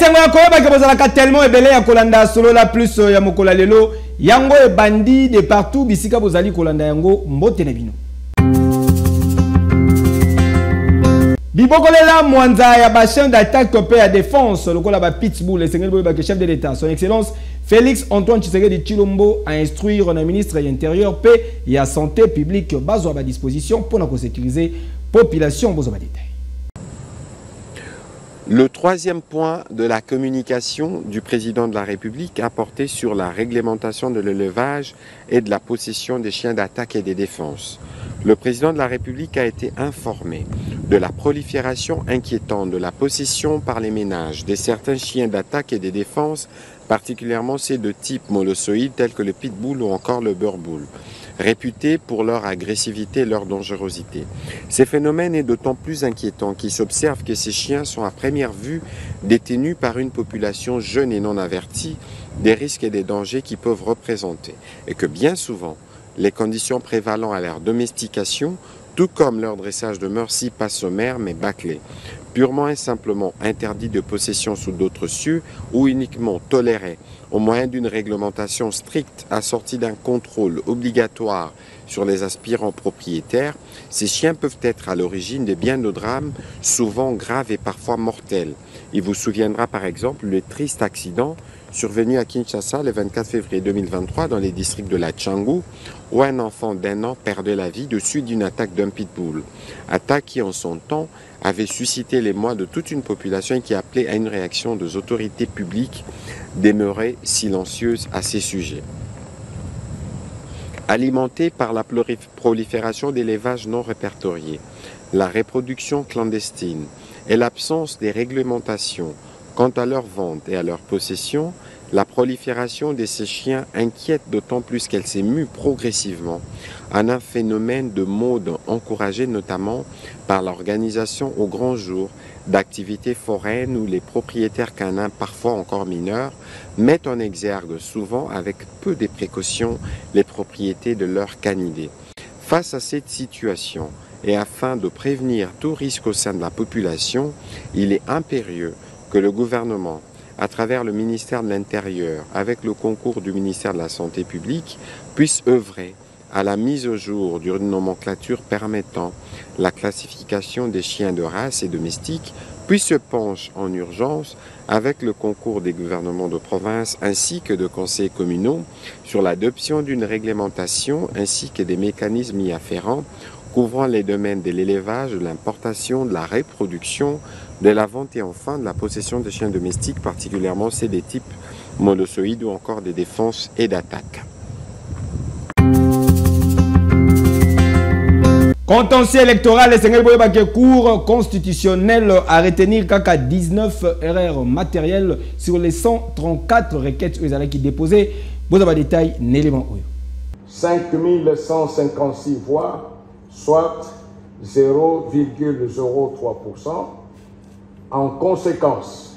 bosengo ya koyeba ke bozalaka tellement ebele ya kolanda solo la plus ya mokola lelo yango e bandi de partout bisika bozali kolanda yango mbote na bino. Bibokolela mwanza ya ba chaîne d'attaque pe ya défense lokola ba Pitbull esengeli boyeba ke chef de l'État son excellence Félix Antoine Tshisekedi Tshilombo a instruire le ministre de l'Intérieur et la santé publique bazo à disposition pour nous sécuriser population besoin de détails. Le troisième point de la communication du président de la République a porté sur la réglementation de l'élevage et de la possession des chiens d'attaque et des défenses. Le président de la République a été informé de la prolifération inquiétante de la possession par les ménages de certains chiens d'attaque et de défense, particulièrement ceux de type molossoïde tels que le pitbull ou encore le boerboel, réputés pour leur agressivité et leur dangerosité. Ces phénomènes est d'autant plus inquiétant qu'il s'observe que ces chiens sont à première vue détenus par une population jeune et non avertie des risques et des dangers qu'ils peuvent représenter et que bien souvent, les conditions prévalant à leur domestication, tout comme leur dressage demeure si pas sommaire mais bâclé, purement et simplement interdit de possession sous d'autres cieux ou uniquement toléré au moyen d'une réglementation stricte assortie d'un contrôle obligatoire sur les aspirants propriétaires, ces chiens peuvent être à l'origine de bien de drames, souvent graves et parfois mortels. Il vous souviendra par exemple le triste accident survenu à Kinshasa le 24 février 2023 dans les districts de la Tchangou, où un enfant d'1 an perdait la vie de suite d'une attaque d'un pitbull. Attaque qui en son temps avait suscité l'émoi de toute une population et qui appelait à une réaction des autorités publiques demeurées silencieuses à ces sujets. Alimentée par la prolifération d'élevages non répertoriés, la reproduction clandestine et l'absence des réglementations quant à leur vente et à leur possession, la prolifération de ces chiens inquiète d'autant plus qu'elle s'est mue progressivement en un phénomène de mode encouragé notamment par l'organisation au grand jour d'activités foraines où les propriétaires canins, parfois encore mineurs, mettent en exergue souvent avec peu de précautions les propriétés de leurs canidés. Face à cette situation et afin de prévenir tout risque au sein de la population, il est impérieux que le gouvernement, à travers le ministère de l'Intérieur, avec le concours du ministère de la Santé publique, puisse œuvrer à la mise au jour d'une nomenclature permettant la classification des chiens de race et domestiques, puis se penche en urgence, avec le concours des gouvernements de province ainsi que de conseils communaux, sur l'adoption d'une réglementation ainsi que des mécanismes y afférents couvrant les domaines de l'élevage, de l'importation, de la reproduction, de la vente et enfin de la possession de chiens domestiques, particulièrement ceux des types molossoïdes ou encore des défenses et d'attaques. Contentieux électoral et Sénégal Boyeba cours constitutionnel à retenir qu'à 19 erreurs matérielles sur les 134 requêtes qui déposées. Vous avez des détails n'élément. 5156 voix, soit 0,03%. En conséquence,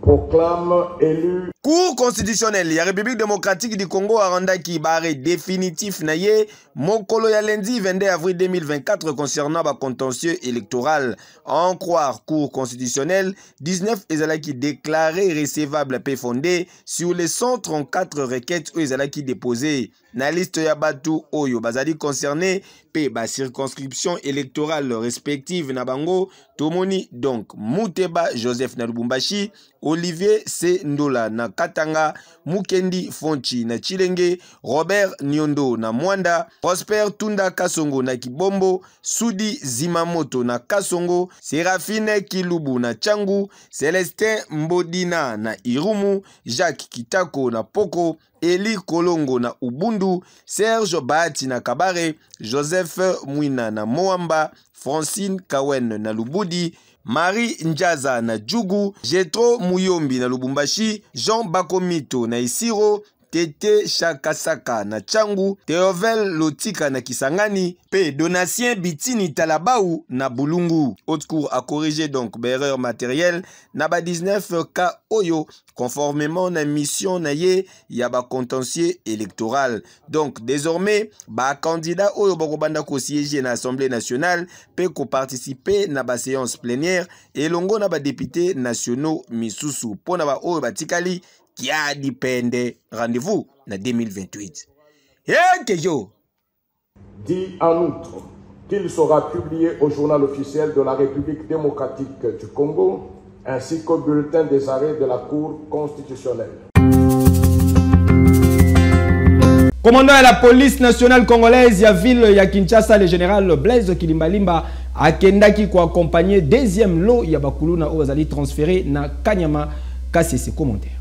proclame élu. Cour constitutionnelle, la République démocratique du Congo a rendu qui barré définitif naye mokolo ya lundi 22 avril 2024 concernant le contentieux électoral. En croire Cour constitutionnelle, 19 ezalaki déclaré recevable et fondé sur les 134 requêtes ezalaki déposées. Na liste ya batu oyo bazali concerné pe ba circonscription électorale respective na bango tomoni donc Muteba Joseph na Lubumbashi, Olivier C. Ndola na Katanga, Mukendi Fonchi na Chilenge, Robert Nyondo na Mwanda, Prosper Tunda Kasongo na Kibombo, Sudi Zimamoto na Kasongo, Serafine Kilubu na Changu, Celestin Mbodina na Irumu, Jacques Kitako na Poko, Eli Kolongo na Ubundu, Serge Bahati na Kabare, Joseph Mwina na Moamba, Francine Kawen na Lubudi, Marie Njaza na Djugu, Jetro Muyombi na Lubumbashi, Jean Bakomito na Isiro, Tete Shakasaka na Changu, Theovel Lotika na Kisangani, P. Donatien Bitini Talabau na Bulungu. Haute Cour a corrigé donc erreur matérielle na ba 19 cas Oyo, conformément na mission na ye ya ba contentieux électoral. Donc désormais, ba candidat Oyo bakobanda ko siéger na Assemblée nationale pe ko participer na ba séance plénière et longo na ba députés nationaux misusu pona ba Oyo batikali qui a dépendé. Rendez-vous en 2028. Dit en outre qu'il sera publié au journal officiel de la République démocratique du Congo ainsi qu'au bulletin des arrêts de la Cour constitutionnelle. Commandant de la police nationale congolaise, ya ville ya Kinshasa, le général Blaise Kilimbalimba a kendaki ko accompagner deuxième lot ya bakuluna ozali transféré na Kanyama KCC. Commentaire.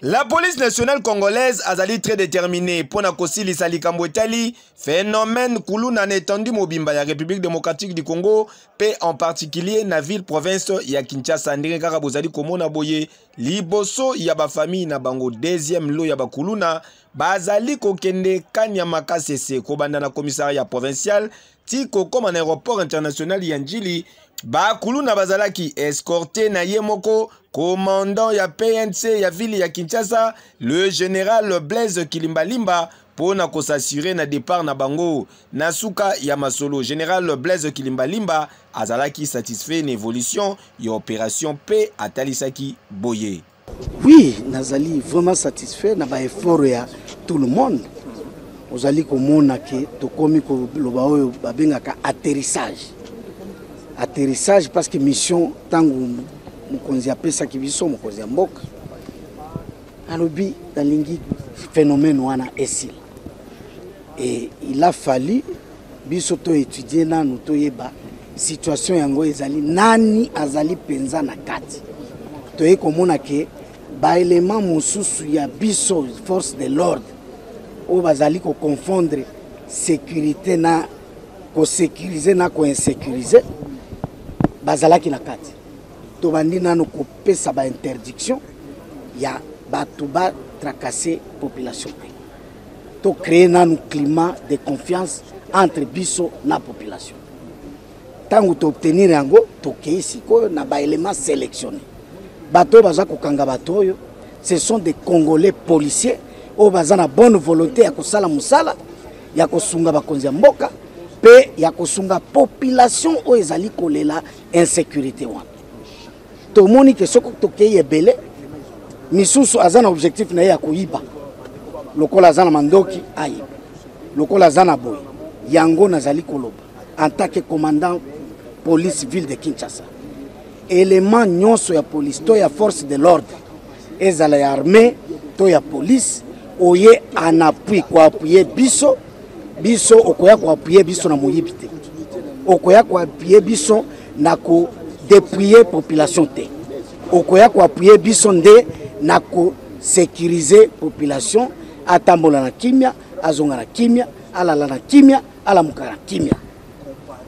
La police nationale congolaise azali très déterminée pour na kosili salikambo etali phénomène kuluna n'étendu mobimba ya République démocratique du Congo pe en particulier na ville province ya Kinshasa ndenge kaka bozali komona boye liboso ya ba famille na bango deuxième lot ya bakuluna bazali kokende Kanyama KCC kobanda na commissariat provincial tiko comme un aéroport international ya Njili bakuluna bazalaki escorté na yemoko commandant ya PNC ya ville ya Kinshasa le général Blaise Kilimbalimba pour na s'assurer na départ na bango nasuka ya masolo. Général Blaise Kilimbalimba azalaki satisfait na évolution ya opération P atalisaki boye. Oui, nazali vraiment satisfait na ba effort ya tout le monde. Ozali komona ke tokomi ko loba oyo babengaka atterrissage. Atterrissage parce que mission tangu mukonzi apesa kibiso mukonzi ya mboka alobi dalingi phénomène wana esil et il a fallu biso to étudier na no to yeba situation yango ezali nani azali penza na kati to ye komona ke ba élément mosusu ya biso force de l'ordre o bazali ko confondre sécurité na ko sécuriser na ko insécuriser bazalaki na kati to bandi nano kopesa ba interdiction ya batu ba tracasser population to créer nano climat de confiance entre biso na population tangu to obtenir yango to keisi ko na ba élément sélectionné bato baza kokanga bato yo ce sont des Congolais policiers o baza na bonne volonté ya kosala musala ya kosunga bakonzi ya mboka pe ya kosunga population o ezali kolela insécurité wana to moni ke soko to keye belé misusu azana objectif na ya koyiba lokola azana mandoki ayi lokola azana boy yango nazali koloba en tant que commandant police ville de Kinshasa élément nyonso ya police to ya force de l'ordre ezala ya armée to ya police oye en appui ko appuyer biso okoya ko appuyer biso na moyibité okoya ko appuyer biso na ko dépouiller population te okoya ko appuyer biso nde na ko sécuriser population atambola na kimia azonga na kimia alala na kimia alamuka na kimia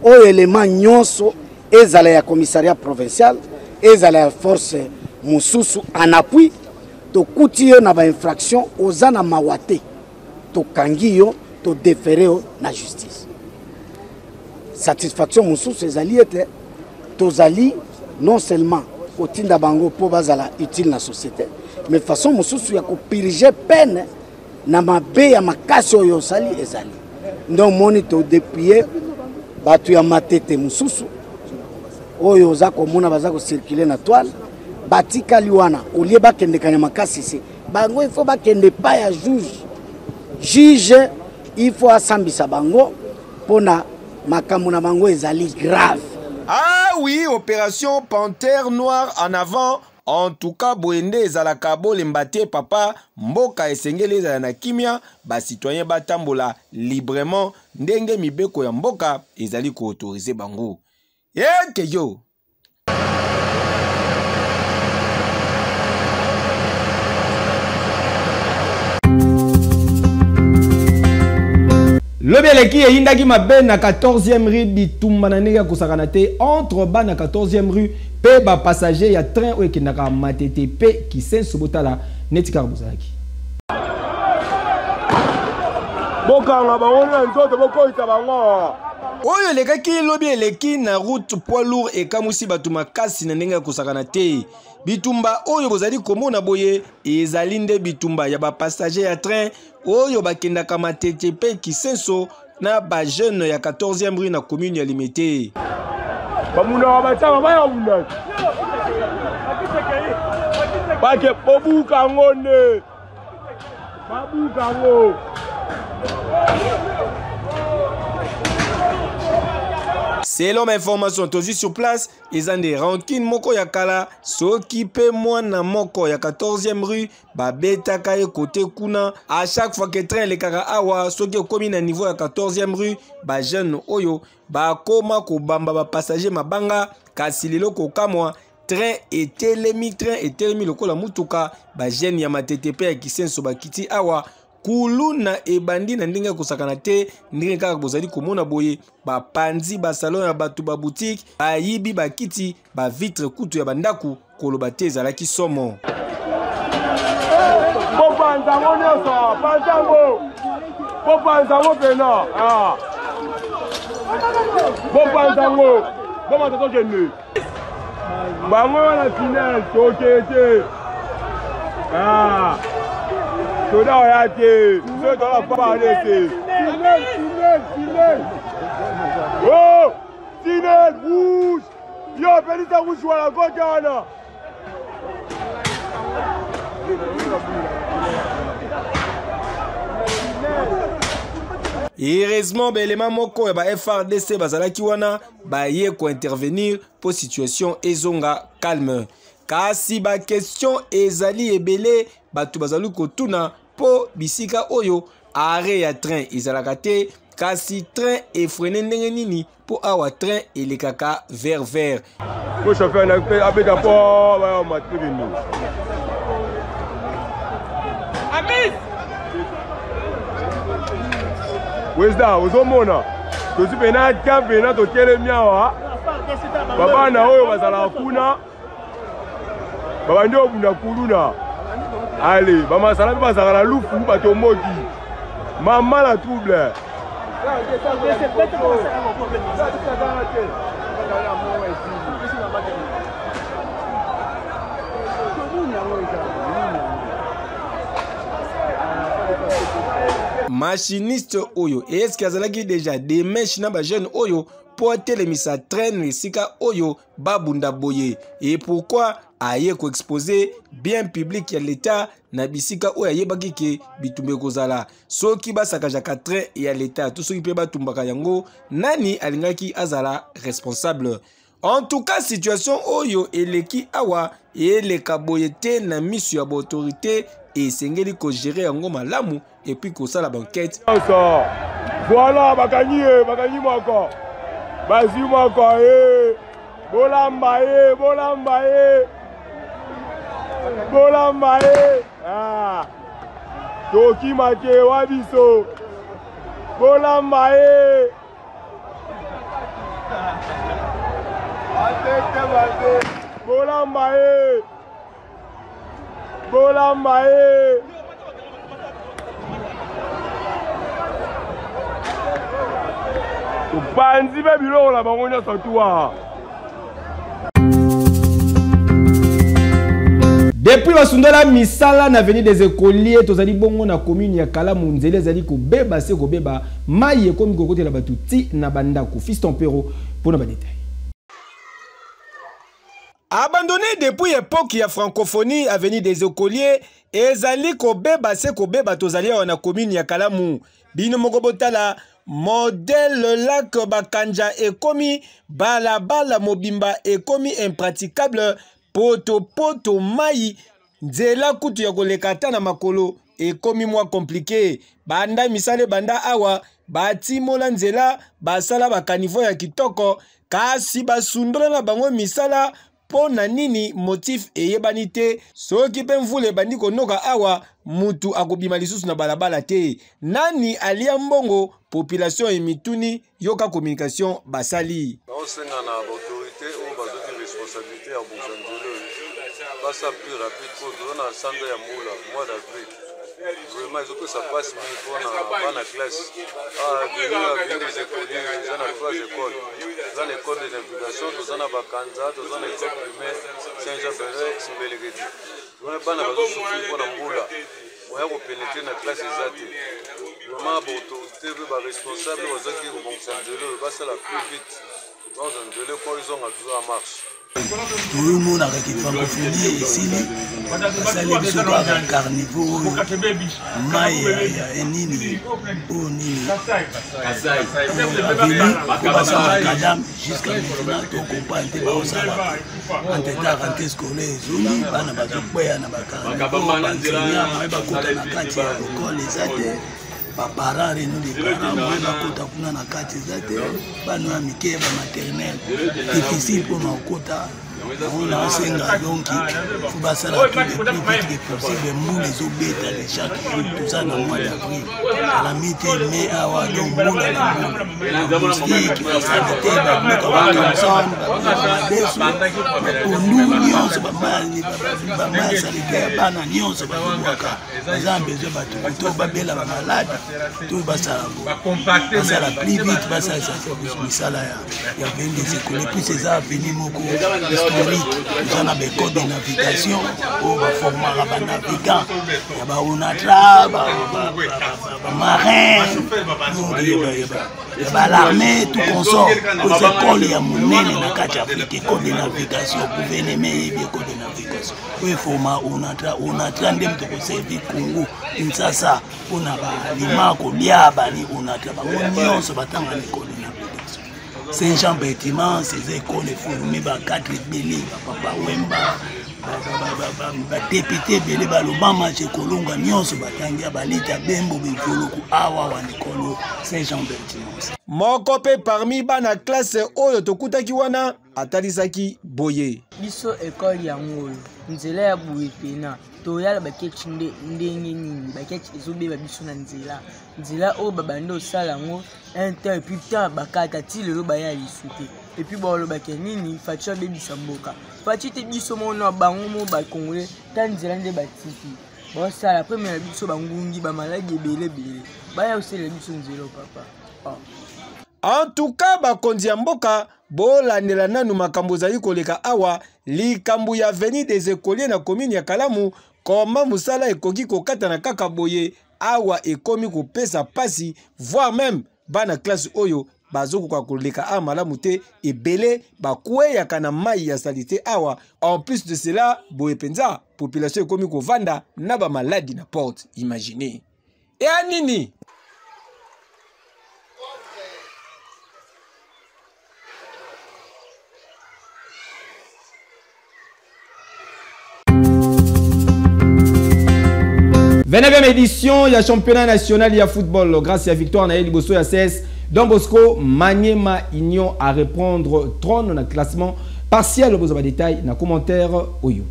o élément nyonso ezala ya commissariat provincial ezala ya force mususu en appui to kutiyo na ba infraction ozana mawate to kangiyo to déférer na justice satisfaction mususu ezali ete tozali non seulement kotinda bango po bazala utile na société mais façon mususu ya ko purger peine na mabe ya makasi oyo sali ezali ndo moni to depuis batu ya matete mususu oyo za komona baza ko circuler na toile batikali wana olie bakende kanya makasi se bango il faut bakende pa ya juge il faut asambisa bango pona makambo na bango ezali grave. Ah oui, opération Panthère Noire en avant. En tout cas, Boende ezalaka bolembate papa mboka esengeli ezala na kimia ba citoyen batambola librement ndenge mibeko ya mboka ezali ko autoriser bango. Yo. Le Beleki et Indagi Mabe na 14e rue Bitumba na nega kosakanate entre ba na 14e rue pe ba passager ya train oyo ekendaka Matete pe Kisenso botala neti kaka bozalaki. Bokanga bangona nzoto bokoita bango. Oyo lekaki lobi eleki na route poids lourd ekamusi bato makasi na ndenge ya kosakana te. Bitumba oyo bozali komona boye ezali nde bitumba ya ba passager ya train oyo bakendaka Matete pe Kisenso na ba jeune ya 14e rue na commune ya Limete. Bamuna wabatama baya muna. Bake bobuka ngone. Babuka ngo. Selon ma information, toujours sur place, ils ont des rankines moko ya kala, s'occuper moi na moko ya 14e rue, ba beta kaye côté kuna. À chaque fois que train les kaka awa, soki komi na niveau ya 14e rue, ba jeune oyo, ba koma ko bamba ba passager mabanga, kasi lelo ko kamwa. Train etelemi lokola mutuka, ba jeune ya Matete pe ya Kisenso ba kiti awa. Kuluna ebandi na ndenge kosakana te ndenge kaka bozali komona boye ba panzi ba salon ya batu ba boutique ba yibi ba kiti ba vitre kutu ya bandaku koloba te ezalaki somo. Bopanzango nyoso, panzango. Bopanzango pena. Ah. Bopanzango. Boma toto kende. Bango na final tokete. Ah. Soda oyate, soda la pas laisser. Oh, Tinel, bouge. Yo, Benita rouge à la gauche. Heureusement, l'élément moko ba FRDC bazalaki wana ba ye ko intervenir pour situation ezonga calme. Kasi ba question ezali ebele batu bazalu kotuna po bisika oyo arrêt ya train ezalaka te kasi train efrene ndenge nini po awa train elekaka vers. Ko chauffeur na abeka po ba matrikini. Amis. Wezda uzomona. Tozi pena kampe na tokele miawa. Baba na oyo bazala kuna. Baba ndio bunda kuluna. Allez, bama sala bi bazala la lufu bato moki. Mama la trouble. Machiniste oyo, est-ce qu'il y a déjà des mèches na ba jeune oyo pour telemisa traîne sika oyo babunda boye et pourquoi aye ko exposer bien public ya l'état na bisika oyo ayebaki ke bitumbe kozala soki basaka jaka train ya l'état tout soki pe batumbaka yango nani alingaki azala responsable. En tout cas, situation oyo eleki awa eleka boye te na misu ya autorité et sengeli ko gérer yango malamu et puis ko sala banquette. Voilà, bakani moko. Bazi moko bolamba ah. Toki make wabiso. Bolamba Bolamba Panzi be biloko la bango nyonso tuwa. Depuis basundola misala na avenue des écoliers tozali bongo na commune ya Kalamu nzele zali ko beba se ko beba maye komi ko kotela batuti na bandako Fiston Pero pour na ba détail. Abandonné depuis l'époque ya francophonie avenue des écoliers ezali ko beba se ko beba tozali na commune ya Kalamu bino moko botala modèle lac bakanja ekomi balabala mobimba ekomi impraticable poto mai nzela kutu ya kolekata na makolo ekomi mwa compliqué banda misale banda awa batimola nzela basala bakanivo ya kitoko kasi basundola na bango misala po na nini motif eyebani te soki pe mvula ebandi konoka awa mutu akobima lisusu na balabala te nani alia mbongo population emituni yoka communication basali naosenga na autorité oyo bazoti responsabilité à Bousanzelo. Passe plus rapide pour donner un centre à Moula, mois d'avril. Vraiment, il faut que ça passe mieux pour la classe. Venir des écoliers, ils ont 3 écoles. Ils ont l'école de navigation, ils ont Bakanza, ils ont l'école primaire, Saint-Jean-Ferré, Simbeleguedi. Ils ont pas souffrir pour la Moula. On a pénétrer dans la classe exacte. Vraiment, l'autorité, les responsables, les gens qui vont Bousanzelo, ils vont la plus vite. Bousanzelo, quand ils ont toujours en marche. Tout le monde a été francophonie ici. Ça les biso kwa carnivore. Maï ya nini. Oh nini. Kasai. Kadam jusqu'à maintenant to comprendre te ba osala. Anteta rentrée scolaire zuni bana bazokwea na bakana. Ba kota na kati ya école ezate. Parents nous les parents moi bakota kuna na kati ezate. Bana ya mike ba maternelle. Difficile pour ma kota. On a un donc il faut passer la plus vite que possible. Nous les obéis les chaque jour, tout ça dans le mois d'avril. À la mi-temps, mais à avoir donc moule à la moule. Qui va s'arrêter, va mettre comme ça, pour nous, nous, c'est pas mal, ça les gars, pas nous, c'est pas nous. Les gens besoin de tout, va bien la malade, tout va ça la plus vite, va ça, ça là, il y a bien des écoles, puis c'est ça, venir mon cours. Ils ont des codes de navigation, ou former les navigants, il y a UNATRA, marin, l'armée, tout consort. Aux écoles, il y a mon nez dans la carte d'Afrique, code de navigation, pour venir mais il y a code de navigation. Oui, former UNATRA, UNATRA, on a servi Congo, ça, on a les marques, les abali, UNATRA, on se battant à l'école de navigation. Saint-Jean bâtiment, ces écoles formées par 4 bélés, papa Wemba, député Bélé, Balobama, Chekolonga, Nyonso, Batangia, Balita, Bembo, Bifoloku, Awa, Wanikolo, Saint-Jean bâtiment. Mokope parmi bana classe oyo tokutaki wana atalisaki boye. Biso école ya ngolo, nzela ya boye pena. Toyala baketi ndenge nini, baketi ezobe biso na nzela. Nzela oyo babande osala ngo un temps et puis temps bakata ti lelo baya lisuke. Et puis balobaki nini fatua bebisa mboka. Fatua te biso mona bango mo ba congolais ta nzela nde batiki. Bosala première biso bangungi ba maladi ebele. Baya osela biso nzela papa. En tout cas, bakonzi ya mboka bolandela nanu makambo zali koleka awa likambo ya veni des écoliers na commune ya Kalamu koma musala ekoki kokata na kaka boye awa ekomi kopesa pasi voire même bana classe oyo bazokoka koleka a malamu te ebele bakweyaka na mai ya salite awa. En plus de cela boye penza population ekomi kovanda na ba maladi na porte. Imaginez et anini. Venez édition, il y a championnat national, il y a football. Grâce à victoire, on a eu Liboso et CS. Don Bosco, Maniema Union à reprendre trône dans le classement partiel. Vous avez des détails dans les commentaires. Oyo.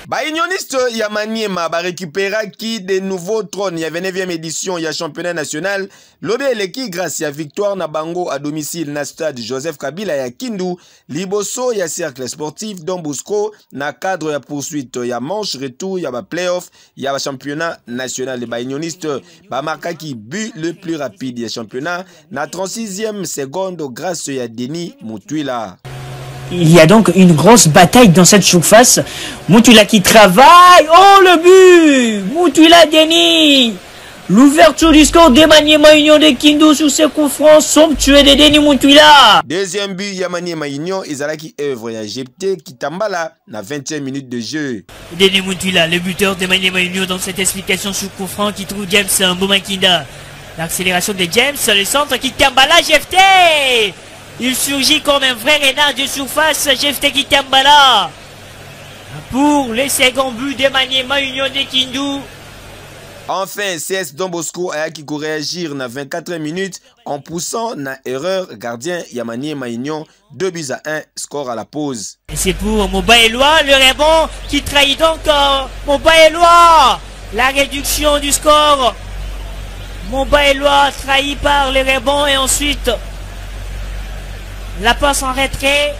Ba unioniste ya Maniema ba récupéra qui de nouveaux trônes. Il y a 29e édition, il y a championnat national. L'obé leki grâce à victoire na bango à domicile na stade Joseph Kabila ya Kindu. Liboso ya cercle sportif Don Bosco na cadre ya poursuite ya manche retour ya ba playoff ya ba championnat national. Ba unioniste ba marka qui but le plus rapide ya championnat na 36e seconde grâce à Denis Mutuila. Il y a donc une grosse bataille dans cette surface. Mutuila qui travaille. Oh le but! Mutuila Denis. L'ouverture du score de Maniema Union de Kindu sur ses coups francs somptueux de Denis Mutuila. Deuxième but ya Maniema Union, Ezalaki œuvre ya Jepté Kitambala na 20e minute de jeu. Denis Mutuila, le buteur de Maniema Union dans cette explication sur coup franc qui trouve James Mboumakinda. L'accélération de James, le centre Kitambala Jepté. Il surgit comme un vrai renard de surface, Jefte Kitambala. Pour le second but de Maniema Union de Kindu. Enfin, CS Don Bosco a qui réagir na 24 minutes en poussant na erreur gardien Maniema Union 2-1, score à la pause. Et c'est pour Mobaelwa, le rebond qui trahit donc Mobaelwa. La réduction du score. Mobaelwa trahi par le rebond et ensuite La passe en retrait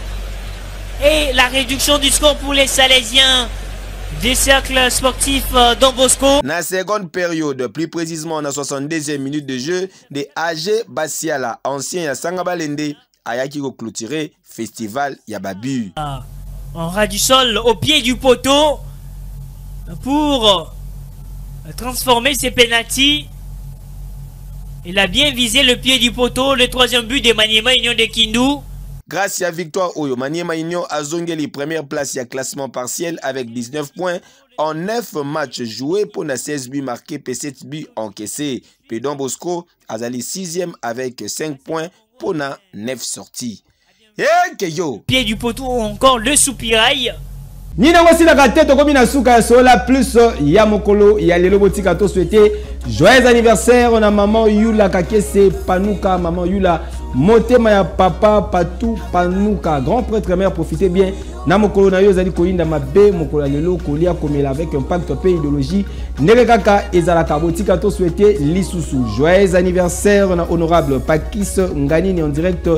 et la réduction du score pour les Salésiens des cercles sportifs Don Bosco. Na seconde période, plus précisément na 62e minute de jeu, de AG Basiala, ancien ya Sangabalende, ayaki ko clôturer festival Yababu. En ras du sol au pied du poteau pour transformer ses pénaltys. Il a bien visé le pied du poteau, le troisième but de Maniema Union de Kindu. Grâce à victoire Oyo, Maniema Union a zongué les premières places à classement partiel avec 19 points en 9 matchs joués pour 16 buts marqués et 7 buts encaissés. Puis Don Bosco a allé 6e avec 5 points pour 9 sorties. Pied du poteau encore le soupirail. Nina voici la gâte tokomi na suka sola plus ya mokolo ya lelo botika to souhaiter joyeux anniversaire na maman Yula Kakese Panuka, maman Yula motema ya papa Patou Panuka, grand prêtre mère, profitez bien na mokolo na yo zali koinda mabe mokolo lelo kolia komela avec un pacte pe idéologie ndenge kaka ezalaka botika to souhaiter lisusu joyeux anniversaire na honorable Pakis Nganini en direct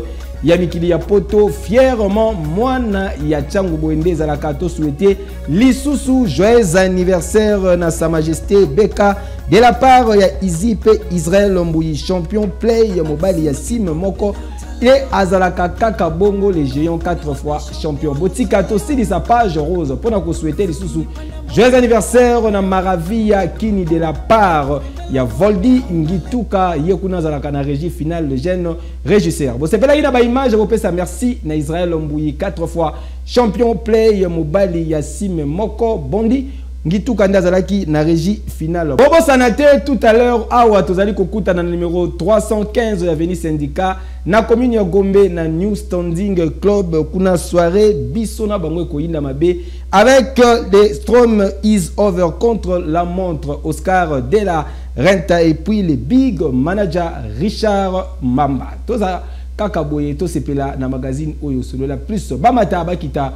ya mikili ya poto fièrement mwana ya Tchangu Boende zalaka to souhaiter lisusu joyeux anniversaire na sa majesté Beka de la part ya Izipe Israël Mbouyi champion play ya mobali ya Sim Moko et azalaka kaka bongo les géants 4 fois champion botika to sili sa page rose pour na souhaiter lisusu joyeux anniversaire na Maravia Kini de la part ya Voldi Ngituka yekuna zalaka na régie finale le jeune régisseur. Bon c'est là ina ba image ko pesa merci na Israël Mbouyi 4 fois champion play mobali ya Sim Moko Bondi Ngituka ndazalaki na régie finale. Bobo Sanate tout à l'heure awa tozali kokuta na numéro 315 ya Avenue Syndicat na commune ya Gombe na New Standing Club kuna soirée bisona bango ko inda mabe avec les Strom is over contre la montre Oscar de la Renta et puis le big manager Richard Mamba. Toza kaka boye to sepela na magazine oyo solo la plus bamata bakita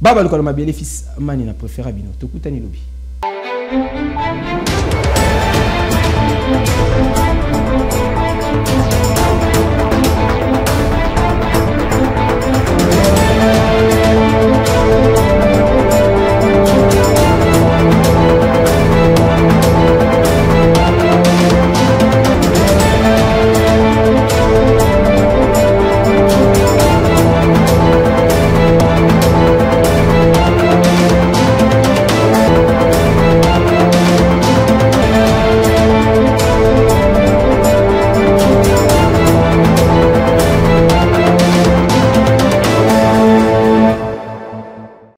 baba le koloma bien les fils mani na préféré bino to kutani lobi.